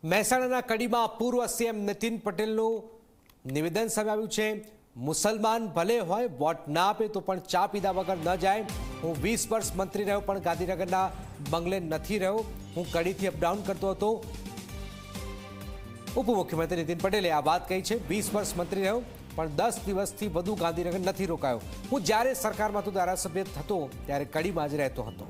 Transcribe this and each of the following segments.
મહેસાણાના કડીમાં પૂર્વ સીએમ નીતિન પટેલનું નિવેદન સામે આવ્યું છે। મુસલમાન ભલે હોય વોટ ના આપે તો પણ ચા પીધા વગર ન જાય। હું 20 વર્ષ મંત્રી રહ્યો પણ ગાંધીનગરના બંગલે નથી રહ્યો। હું કડીથી અપડાઉન કરતો હતો। ઉપમુખ્યમંત્રી નીતિન પટેલે આ વાત કહી છે। 20 વર્ષ મંત્રી રહ્યો પણ 10 દિવસથી વધુ ગાંધીનગર નથી રોકાયો। હું જ્યારે સરકારમાં તો ધારાસભ્ય થતો ત્યારે કડીમાં જ રહેતો હતો।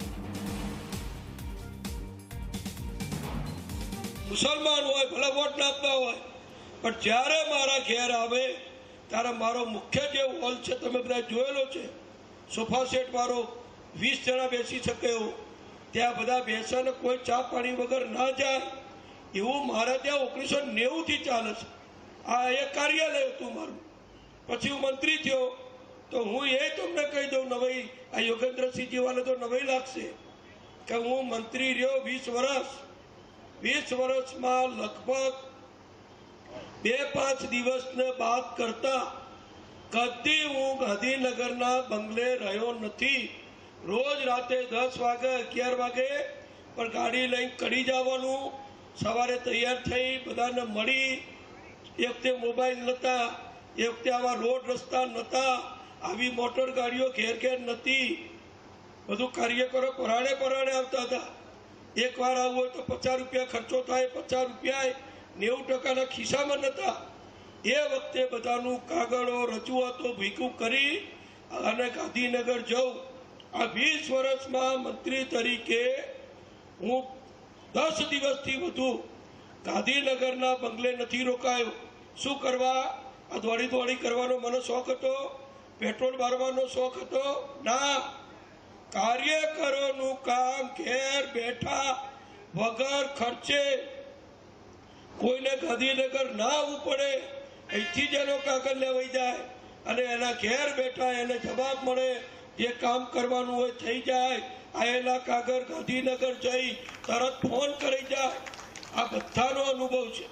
मुसलमान हो भले वोट ना आपता हो पर जयरे मारा घेर आवे त्यारे मारो मुख्य जो हॉल है तमे बधा जोयेलो छे सोफा सेट मारो 20 जना बेसी सके हो त्या बधा बेसा ने कोई चा पानी वगर ना जाए एवं मारे त्या 1990 थी चाले छे। आ एक कार्यालय हतुं मारुं पछी हूँ मंत्री थयो तो हूँ ये तमने कही दऊं नवाई आ योगेन्द्रसिंह वाले तो नवाई लागशे के हूँ मंत्री रह्यो 20 वर्ष 20 वर्ष में लगभग 2-5 दिवस ने बात करता कदी हूँ गांधीनगर ना बंगले रह्यो नथी। रोज राते 10 वागे 11 वागे पर गाड़ी लई कड़ी जावानुं सवारे तैयार थई बधाने मळी। एक वखते मोबाइल नता एक वखते आवा रोड रस्ता नता आवी मोटर गाड़ीओ घेर घेर नती। बधुं कार्यकरो पराणे पराणे आवता हता। एक बार आवो तो 50 रुपया खर्चो थाय 50 रुपया 90% खिस्सा में नता। ए वखते बधानु कागळो रजूआतो भीगू करी अने गांधीनगर जाऊं। आ 20 वर्ष में मंत्री तरीके हूँ 10 दिवस थी वधु गांधीनगरना बंगले नहीं रोकायो। शू करवा आ दौड़ी दौड़ी करवानो मने शौक हतो, पेट्रोल मारवानो शौक हतो ना। कार्यकरों काम घेर बैठा वगर खर्चे कोई ने गांधीनगर ना आवू पड़े अहींथी ज एनो कागळ लेवाई जाए अने एना घेर बैठा एने जवाब मळे जे काम करवानुं होय थई जाए। आएला कागळ गांधीनगर जई तरत फोन करी जाए। आ बधानो अनुभव छे।